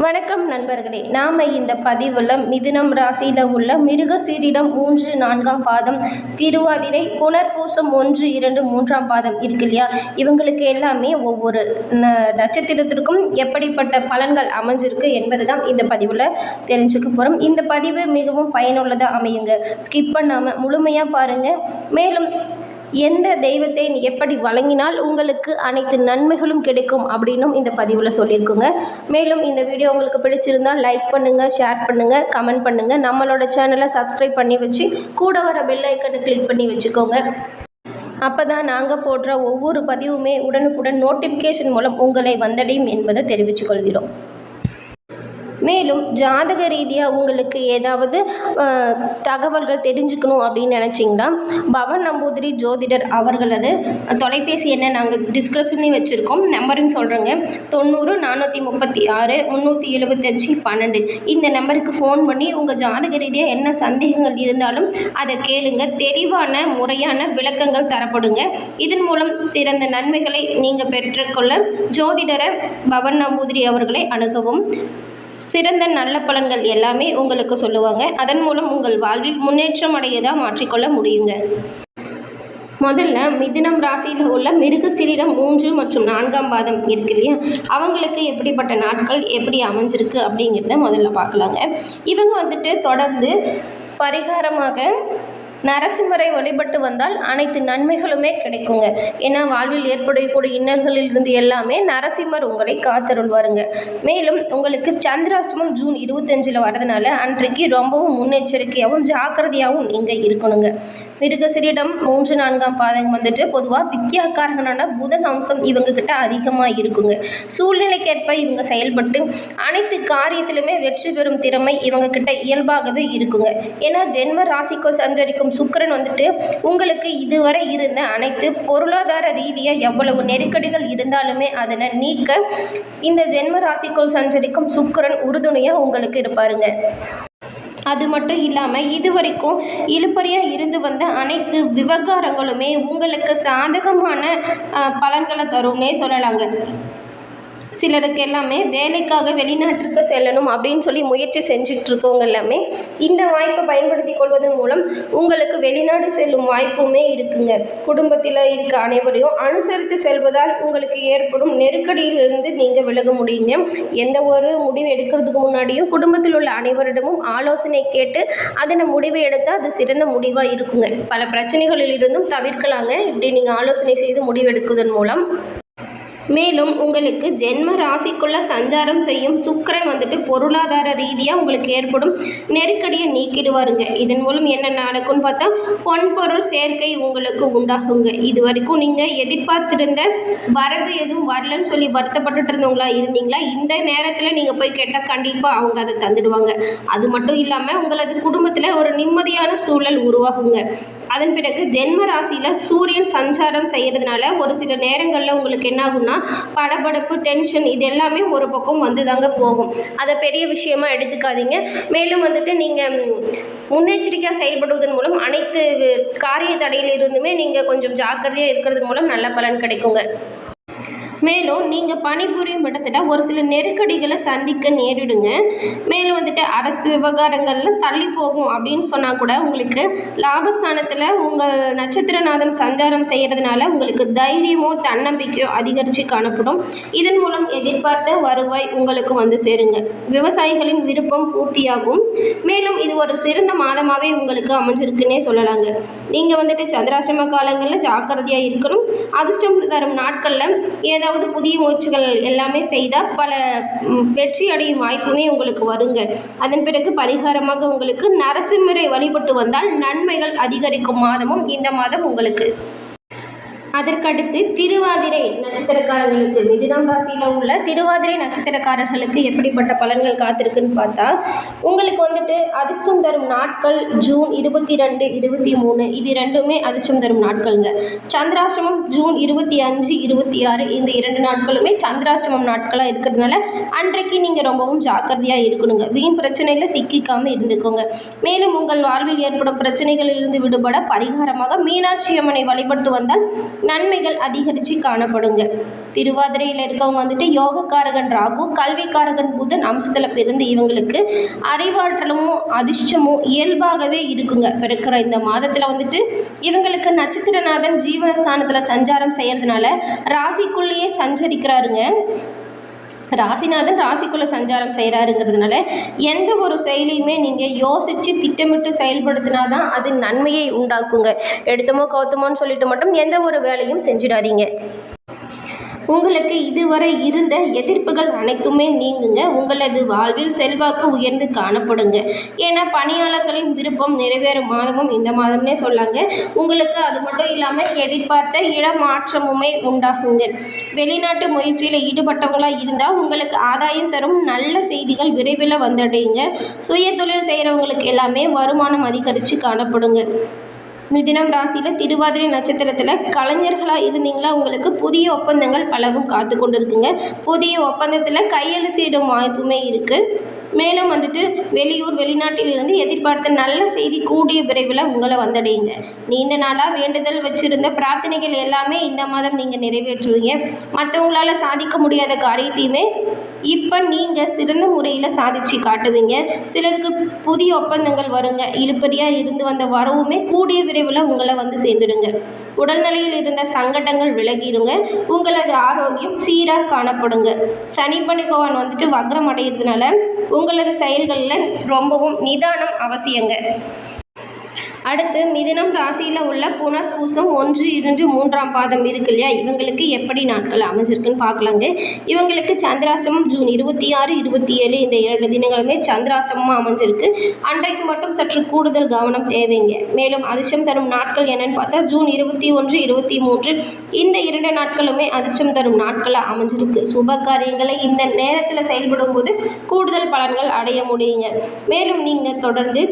வணக்கம் நண்பர்களே, நாம் இந்த பதிவில் மிதுனம் ராசியில் உள்ள மிருகசீரிடம் 3, 4ஆம் பாதம், திருவாதிரை, புனர்பூசம் 1, 2, 3ஆம் பாதம் இருக்கு இல்லையா, இவங்களுக்கு எல்லாமே ஒவ்வொரு நட்சத்திரத்திற்கும் எப்படிப்பட்ட பலன்கள் அமைஞ்சிருக்கு என்பது தான் இந்த பதிவில் தெரிஞ்சுக்க போகிறோம். இந்த பதிவு மிகவும் பயனுள்ளதாக அமையுங்க. ஸ்கிப் பண்ணாமல் முழுமையாக பாருங்கள். மேலும் எந்த தெய்வத்தை எப்படி வழங்கினால் உங்களுக்கு அனைத்து நன்மைகளும் கிடைக்கும் அப்படின்னும் இந்த பதிவில் சொல்லியிருக்குங்க. மேலும் இந்த வீடியோ உங்களுக்கு பிடிச்சிருந்தால் லைக் பண்ணுங்கள், ஷேர் பண்ணுங்கள், கமெண்ட் பண்ணுங்கள். நம்மளோட சேனலை சப்ஸ்கிரைப் பண்ணி வச்சு கூட வர பெல் ஐக்கனை கிளிக் பண்ணி வச்சுக்கோங்க. அப்போ தான் நாங்கள் போடுற ஒவ்வொரு பதிவுமே உடனுக்குடன் நோட்டிஃபிகேஷன் மூலம் உங்களை வந்தடையும் என்பதை தெரிவித்துக் கொள்கிறோம். மேலும் ஜாதக ரீதியாக உங்களுக்கு ஏதாவது தகவல்கள் தெரிஞ்சுக்கணும் அப்படின்னு நினச்சிங்கன்னா பவன் நம்பூதிரி ஜோதிடர் அவர்களது தொலைபேசி எண்ணை நாங்கள் டிஸ்கிரிப்ஷன்லேயும் வச்சுருக்கோம். நம்பரும் சொல்கிறேங்க. 90 436 375 12. இந்த நம்பருக்கு ஃபோன் பண்ணி உங்கள் ஜாதக ரீதியாக என்ன சந்தேகங்கள் இருந்தாலும் அதை கேளுங்க. தெளிவான முறையான விளக்கங்கள் தரப்படுங்க. இதன் மூலம் சிறந்த நன்மைகளை நீங்கள் பெற்றுக்கொள்ள ஜோதிடரை பவன் நம்பூதிரி அவர்களை அணுகவும். சிறந்த நல்ல பலன்கள் எல்லாமே உங்களுக்கு சொல்லுவாங்க. அதன் மூலம் உங்கள் வாழ்வில் முன்னேற்றம் அடையதாக மாற்றிக்கொள்ள முடியுங்க. முதல்ல மிதுனம் ராசியில் உள்ள மிருகசீரிடம் 3 மற்றும் 4ஆம் பாதம் இருக்கு இல்லையா, அவங்களுக்கு எப்படிப்பட்ட நாட்கள் எப்படி அமைஞ்சிருக்கு அப்படிங்கிறத முதல்ல பார்க்கலாங்க. இவங்க தொடர்ந்து பரிகாரமாக நரசிம்மரை வழிபட்டு வந்தால் அனைத்து நன்மைகளுமே கிடைக்குங்க. ஏன்னா வாழ்வில் ஏற்படக்கூடிய இன்னல்களில் இருந்து எல்லாமே நரசிம்மர் உங்களை காத்தருள்வாருங்க. மேலும் உங்களுக்கு சந்திராஷ்டமம் ஜூன் 25 வரதுனால அன்றைக்கு ரொம்பவும் முன்னெச்சரிக்கையாகவும் ஜாக்கிரதையாகவும் நீங்கள் இருக்கணுங்க. மிருகசீரிடம் 3, 4ஆம் பாதம் பொதுவாக வித்யாக்காரகனான புதன் அம்சம் இவங்க கிட்ட அதிகமாக இருக்குங்க. சூழ்நிலைக்கேற்ப இவங்க செயல்பட்டு அனைத்து காரியத்திலுமே வெற்றி பெறும் திறமை இவங்க கிட்ட இயல்பாகவே இருக்குங்க. ஏன்னா ஜென்ம ராசிக்கோ சஞ்சரிக்கும் சுக்கிரன் உங்களுக்கு இதுவரை இருந்த அனைத்து பொருளாதார ரீதியாக எவ்வளவு நெருக்கடிகள் இருந்தாலுமே அதனை நீக்க இந்த ஜென்ம ராசிக்குள் சஞ்சரிக்கும் சுக்கிரன் உறுதுணையாக உங்களுக்கு இருப்பாருங்க. அது மட்டும் இல்லாமல் இதுவரைக்கும் இழுபறியாக இருந்து வந்த அனைத்து விவகாரங்களுமே உங்களுக்கு சாதகமான பலன்களை தரும்னே சொல்லலாங்க. சிலருக்கு எல்லாமே வேலைக்காக வெளிநாட்டிற்கு செல்லணும் அப்படின்னு சொல்லி முயற்சி செஞ்சுட்டு இருக்கவங்க எல்லாமே இந்த வாய்ப்பை பயன்படுத்தி கொள்வதன் மூலம் உங்களுக்கு வெளிநாடு செல்லும் வாய்ப்புமே இருக்குங்க. குடும்பத்தில் இருக்க அனைவரையும் அனுசரித்து செல்வதால் உங்களுக்கு ஏற்படும் நெருக்கடியிலிருந்து நீங்கள் விலக முடியுங்க. எந்த ஒரு முடிவு எடுக்கிறதுக்கு முன்னாடியும் குடும்பத்தில் உள்ள அனைவரிடமும் ஆலோசனை கேட்டு அதனை முடிவு எடுத்தால் அது சிறந்த முடிவாக இருக்குங்க. பல பிரச்சனைகளில் இருந்தும் தவிர்க்கலாங்க இப்படி நீங்கள் ஆலோசனை செய்து முடிவெடுக்குவதன் மூலம். மேலும் உங்களுக்கு ஜென்ம ராசிக்குள்ள சஞ்சாரம் செய்யும் சுக்கிரன் பொருளாதார ரீதியாக உங்களுக்கு ஏற்படும் நெருக்கடியை நீக்கிடுவாருங்க. இதன் மூலம் என்ன நடக்கும்னு பார்த்தா பொன்பொருள் சேர்க்கை உங்களுக்கு உண்டாகுங்க. இது வரைக்கும் நீங்கள் எதிர்பார்த்திருந்த வரவு எதுவும் வரலன்னு சொல்லி வருத்தப்பட்டு இருந்தவங்களா இருந்தீங்களா, இந்த நேரத்தில் நீங்கள் போய் கேட்டால் கண்டிப்பாக அவங்க அதை தந்துடுவாங்க. அது மட்டும் இல்லாமல் உங்களது குடும்பத்தில் ஒரு நிம்மதியான சூழல் உருவாகுங்க. அதன் பிறகு ஜென்ம ராசியில் சூரியன் சஞ்சாரம் செய்கிறதுனால ஒரு சில நேரங்களில் உங்களுக்கு என்ன ஆகும்னா படபடப்பு, டென்ஷன் இது எல்லாமே ஒரு பக்கம் தாங்க போகும். அதை பெரிய விஷயமா எடுத்துக்காதீங்க. மேலும் நீங்கள் முன்னெச்சரிக்கையாக செயல்படுவதன் மூலம் அனைத்து காரிய தடையிலிருந்துமே நீங்கள் கொஞ்சம் ஜாக்கிரதையாக இருக்கிறது மூலம் நல்ல பலன் கிடைக்குங்க. மேலும் நீங்கள் பணிபுரியும் இடத்துல ஒரு சில நெருக்கடிகளை சந்திக்க நேரிடுங்க. மேலும் அரசு விவகாரங்கள்லாம் தள்ளி போகும் அப்படின்னு சொன்னால் கூட உங்களுக்கு லாபஸ்தானத்தில் உங்கள் நட்சத்திரநாதன் சஞ்சாரம் செய்கிறதுனால உங்களுக்கு தைரியமோ தன்னம்பிக்கையோ அதிகரித்து காணப்படும். இதன் மூலம் எதிர்பார்த்த வருவாய் உங்களுக்கு சேருங்க. விவசாயிகளின் விருப்பம் பூர்த்தியாகும். மேலும் இது ஒரு சிறந்த மாதமாகவே உங்களுக்கு அமைஞ்சிருக்குன்னே சொல்லலாங்க. நீங்கள் சந்திராசிரம காலங்களில் ஜாக்கிரதையாக இருக்கணும். அதிர்ஷ்டம் தரும் நாட்களில் ஏதாவது புதிய முயற்சிகள் எல்லாமே செய்தால் பல வெற்றி அடையும் வாய்ப்புமே உங்களுக்கு வருங்க. அதன் பிறகு பரிகாரமாக உங்களுக்கு நரசிம்மரை வழிபட்டு வந்தால் நன்மைகள் அதிகரிக்கும் மாதமும் இந்த மாதம் உங்களுக்கு. அதற்கடுத்து திருவாதிரை நட்சத்திரக்காரர்களுக்கு, மிதுனம் ராசியில் உள்ள திருவாதிரை நட்சத்திரக்காரர்களுக்கு எப்படிப்பட்ட பலன்கள் காத்திருக்குன்னு பார்த்தா உங்களுக்கு அதிர்ஷ்டம் தரும் நாட்கள் ஜூன் 22, 23 இது ரெண்டுமே அதிர்ஷ்டம் தரும் நாட்களுங்க. சந்திராஷ்டமம் ஜூன் 25, 26 இந்த 2 நாட்களுமே சந்திராஷ்டமம் நாட்களாக இருக்கிறதுனால அன்றைக்கு நீங்கள் ரொம்பவும் ஜாக்கிரதையாக இருக்கணுங்க. வீண் பிரச்சனையில் சிக்கிக்காமல் இருந்துக்கோங்க. மேலும் உங்கள் வாழ்வில் ஏற்படும் பிரச்சனைகளிலிருந்து விடுபட பரிகாரமாக மீனாட்சி அம்மனை வழிபட்டு வந்தால் நன்மைகள் அதிகரித்து காணப்படுங்க. திருவாதிரையில் இருக்கவங்க வந்துட்டு யோகக்காரகன் ராகு, கல்விக்காரகன் புதன் அம்சத்தில் பிறந்து இவங்களுக்கு அறிவாற்றலும் அதிர்ஷ்டமும் இயல்பாகவே இருக்குங்க. பிறக்கிற இந்த மாதத்தில் வந்துட்டு இவங்களுக்கு நட்சத்திரநாதன் ஜீவனஸ்தானத்தில் சஞ்சாரம் செய்யறதுனால ராசிக்குள்ளேயே சஞ்சரிக்கிறாருங்க. ராசிநாதன் ராசிக்குள்ளே சஞ்சாரம் செய்கிறாருங்கிறதுனால எந்த ஒரு செயலையுமே நீங்கள் யோசித்து திட்டமிட்டு செயல்படுத்தினா தான் அது நன்மையை உண்டாக்குங்க. எடுத்தமோ கௌத்தமோன்னு சொல்லிட்டு மட்டும் எந்த ஒரு வேலையும் செஞ்சிடாதீங்க. உங்களுக்கு இதுவரை இருந்த எதிர்ப்புகள் அனைத்துமே நீங்குங்க. உங்களது வாழ்வில் செல்வாக்கு உயர்ந்து காணப்படுங்க. ஏன்னா பணியாளர்களின் விருப்பம் நிறைவேறும் மாதமும் இந்த மாதம்னே சொல்லாங்க. உங்களுக்கு அது மட்டும் இல்லாமல் எதிர்பார்த்த இடமாற்றமுமே உண்டாகுங்க. வெளிநாட்டு முயற்சியில் ஈடுபட்டவங்களாக இருந்தால் உங்களுக்கு ஆதாயம் தரும் நல்ல செய்திகள் விரைவில் வந்தடையுங்க. சுய தொழில் செய்கிறவங்களுக்கு எல்லாமே வருமானம் அதிகரித்து காணப்படுங்க. மிதுனம் ராசியில் திருவாதிரை நட்சத்திரத்தில் கலைஞர்களாக இருந்தீங்களா உங்களுக்கு புதிய ஒப்பந்தங்கள் பலவும் காத்து கொண்டு இருக்குங்க. புதிய ஒப்பந்தத்தில் கையெழுத்திடும் வாய்ப்புமே இருக்குது. மேலும் வந்துட்டு வெளியூர் வெளிநாட்டில் இருந்து எதிர்பார்த்த நல்ல செய்தி கூடிய விரைவில் உங்களை வந்தடையுங்க. நீண்ட நாளாக வேண்டுதல் வச்சுருந்த பிரார்த்தனைகள் எல்லாமே இந்த மாதம் நீங்கள் நிறைவேற்றுவீங்க. மற்றவங்களால் சாதிக்க முடியாத காரியத்தையுமே இப்போ நீங்கள் சிறந்த முறையில் சாதித்து காட்டுவீங்க. சிலருக்கு புதிய ஒப்பந்தங்கள் வருங்க. இழுபறியாக இருந்து வந்த வரவுமே கூடிய விரைவில் உங்களை வந்து சேர்ந்துடுங்க. உடல்நிலையில் இருந்த சங்கடங்கள் விலகிடுங்க. உங்களது ஆரோக்கியம் சீராக காணப்படுங்க. சனி பகவான் வந்துட்டு வக்ரம் அடைகிறதுனால உங்களது செயல்களில் ரொம்பவும் நிதானம் அவசியங்க. அடுத்து மிதுனம் ராசியில் உள்ள புனர்பூசம் 1, 2, 3ஆம் பாதம் இருக்கு இல்லையா, இவங்களுக்கு எப்படி நாட்கள் அமைஞ்சிருக்குன்னு பார்க்கலாங்க. இவங்களுக்கு சந்திராஷ்டமம் ஜூன் 26, 27 இந்த 2 தினங்களுமே சந்திராஷ்டமமாக அமைஞ்சிருக்கு. அன்றைக்கு மட்டும் சற்று கூடுதல் கவனம் தேவைங்க. மேலும் அதிர்ஷ்டம் தரும் நாட்கள் என்னன்னு பார்த்தா ஜூன் 21, 23 இந்த 2 நாட்களுமே அதிர்ஷ்டம் தரும் நாட்களாக அமைஞ்சிருக்கு. சுப காரியங்களை இந்த நேரத்தில் செயல்படும் போது கூடுதல் பலன்கள் அடைய முடியுங்க. மேலும் நீங்கள் தொடர்ந்து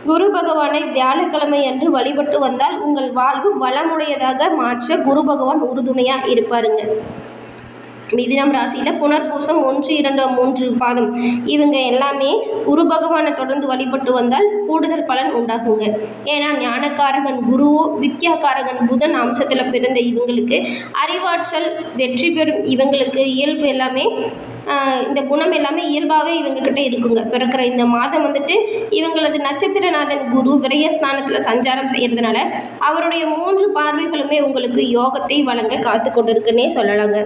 குரு பகவானை வியாழக்கிழமை அன்று வழிபட்டு வந்தால் உங்கள் வாழ்வு வளமுடையதாக மாற்ற குரு பகவான் உறுதுணையாக இருப்பாருங்க. மிதுனம் ராசியில் புனர்பூசம் 1, 2, 3 பாதம் இவங்க எல்லாமே குரு பகவானை தொடர்ந்து வழிபட்டு வந்தால் கூடுதல் பலன் உண்டாகுங்க. ஏன்னா ஞானக்காரகன் குரு, வித்யாக்காரகன் புதன் அம்சத்தில் பிறந்த இவங்களுக்கு அறிவாற்றல் வெற்றி பெறும். இவங்களுக்கு இயல்பு எல்லாமே இந்த குணம் எல்லாமே இயல்பாகவே இவங்கக்கிட்ட இருக்குங்க. பிறக்கிற இந்த மாதம் வந்துட்டு இவங்களது நட்சத்திரநாதன் குரு விரயஸ்தானத்தில் சஞ்சாரம் செய்கிறதுனால அவருடைய 3 பார்வைகளுமே உங்களுக்கு யோகத்தை வழங்க காத்து கொண்டு இருக்குன்னே சொல்லலாங்க.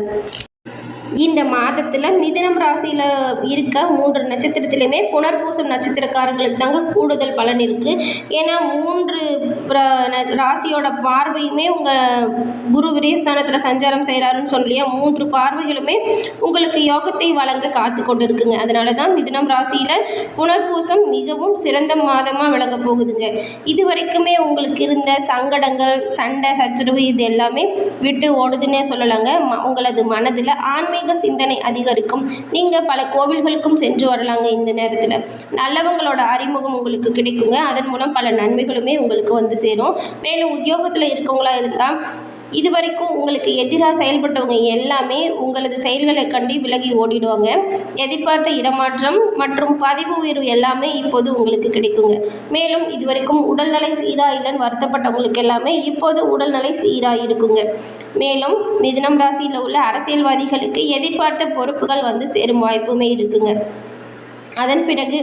இந்த மாதத்தில் மிதுனம் ராசியில் இருக்க 3 நட்சத்திரத்துலையுமே புனர்பூசம் நட்சத்திரக்காரங்களுக்கு தாங்க கூடுதல் பலன் இருக்குது. ஏன்னா 3 ராசியோட பார்வையுமே உங்கள் குரு விரயஸ்தானத்தில் சஞ்சாரம் செய்கிறாருன்னு சொல்லியா 3 பார்வைகளுமே உங்களுக்கு யோகத்தை வழங்க காத்து கொண்டு இருக்குங்க. அதனால தான் மிதுனம் ராசியில் புனர்பூசம் மிகவும் சிறந்த மாதமாக விளங்க போகுதுங்க. இது வரைக்குமே உங்களுக்கு இருந்த சங்கடங்கள், சண்டை, சச்சரவு இது எல்லாமே விட்டு ஓடுதுன்னே சொல்லலாங்க. உங்களது மனதில் ஆன்மீக சிந்தனை அதிகரிக்கும். நீங்கள் பல கோவில்களுக்கும் சென்று வரலாங்க. இந்த நேரத்தில் நல்லவங்களோட அறிமுகம் உங்களுக்கு கிடைக்குங்க. அதன் மூலம் பல நன்மைகளுமே உங்களுக்கு வந்து சேரும். மேலும் உத்தியோகத்தில் இருக்கவங்களா இருந்தால் இது வரைக்கும் உங்களுக்கு எதிராக செயல்பட்டவங்க எல்லாமே உங்களது செயல்களை கண்டு விலகி ஓடிடுவாங்க. எதிர்பார்த்த இடமாற்றம் மற்றும் பதிவு உயர்வு எல்லாமே இப்போது உங்களுக்கு கிடைக்குங்க. மேலும் இதுவரைக்கும் உடல்நிலை சீராக இல்லைன்னு வருத்தப்பட்டவங்களுக்கு எல்லாமே இப்போது உடல்நிலை சீராக இருக்குங்க. மேலும் மிதுனம் ராசியில் உள்ள அரசியல்வாதிகளுக்கு எதிர்பார்த்த பொறுப்புகள் வந்து சேரும் வாய்ப்புமே இருக்குங்க. அதன் பிறகு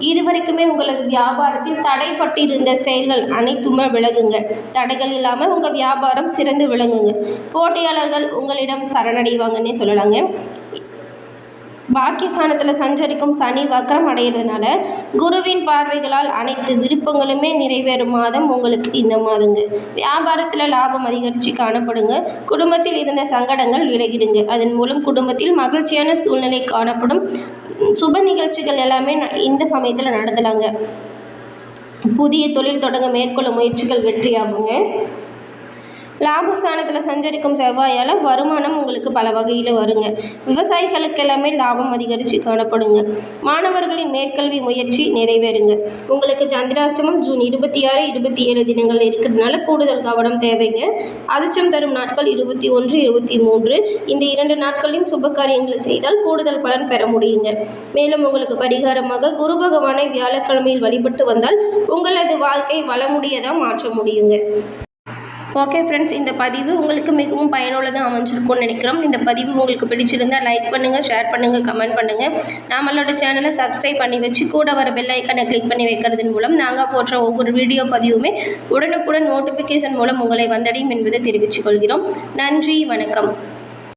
இதுவரைக்குமே உங்களது வியாபாரத்தில் தடைப்பட்டிருந்த செயல்கள் அனைத்துமே விலகுங்க. தடைகள் இல்லாமல் உங்கள் வியாபாரம் சிறந்து விளங்குங்க. போட்டியாளர்கள் உங்களிடம் சரணடைவாங்கன்னே சொல்லலாங்க. பாக்கியஸ்தானத்தில் சஞ்சரிக்கும் சனி வக்ரம் அடைகிறதுனால குருவின் பார்வைகளால் அனைத்து விருப்பங்களுமே நிறைவேறும் மாதம் உங்களுக்கு இந்த மாதங்க. வியாபாரத்தில் லாபம் அதிகரித்து காணப்படுங்க. குடும்பத்தில் இருந்த சங்கடங்கள் விலகிடுங்க. அதன் மூலம் குடும்பத்தில் மகிழ்ச்சியான சூழ்நிலை காணப்படும். சுப நிகழ்ச்சிகள் எல்லாமே இந்த சமயத்தில் நடத்தலாங்க. புதிய தொழில் தொடங்க மேற்கொள்ள முயற்சிகள் வெற்றியாகுங்க. லாபஸ்தானத்தில் சஞ்சரிக்கும் செவ்வாயால் வருமானம் உங்களுக்கு பல வகையில் வருங்க. விவசாயிகளுக்கு எல்லாமே லாபம் அதிகரித்து காணப்படுங்க. மாணவர்களின் மேற்கல்வி முயற்சி நிறைவேறுங்க. உங்களுக்கு சந்திராஷ்டமம் ஜூன் 26, 27 தினங்கள் இருக்கிறதுனால கூடுதல் கவனம் தேவைங்க. அதிர்ஷ்டம் தரும் நாட்கள் 21, 23 இந்த 2 நாட்களையும் சுப காரியங்களை செய்தால் கூடுதல் பலன் பெற முடியுங்க. மேலும் உங்களுக்கு பரிகாரமாக குரு பகவானை வியாழக்கிழமையில் வழிபட்டு வந்தால் உங்களது வாழ்க்கை வளமுடையதாக மாற்ற முடியுங்க. ஓகே ஃப்ரெண்ட்ஸ், இந்த பதிவு உங்களுக்கு மிகவும் பயனுள்ளதாக அமைஞ்சிருக்கும்னு நினைக்கிறோம். இந்த பதிவு உங்களுக்கு பிடிச்சிருந்தால் லைக் பண்ணுங்கள், ஷேர் பண்ணுங்கள், கமெண்ட் பண்ணுங்கள். நம்மளோட சேனலை சப்ஸ்கிரைப் பண்ணி வச்சு கூட வர பெல் ஐக்கனை கிளிக் பண்ணி வைக்கிறதன் மூலம் நாங்கள் போடுற ஒவ்வொரு வீடியோ பதிவுமே உடனுக்குடன் நோட்டிஃபிகேஷன் மூலம் உங்களை வந்தடையும் என்பதை தெரிவித்துக் கொள்கிறோம். நன்றி, வணக்கம்.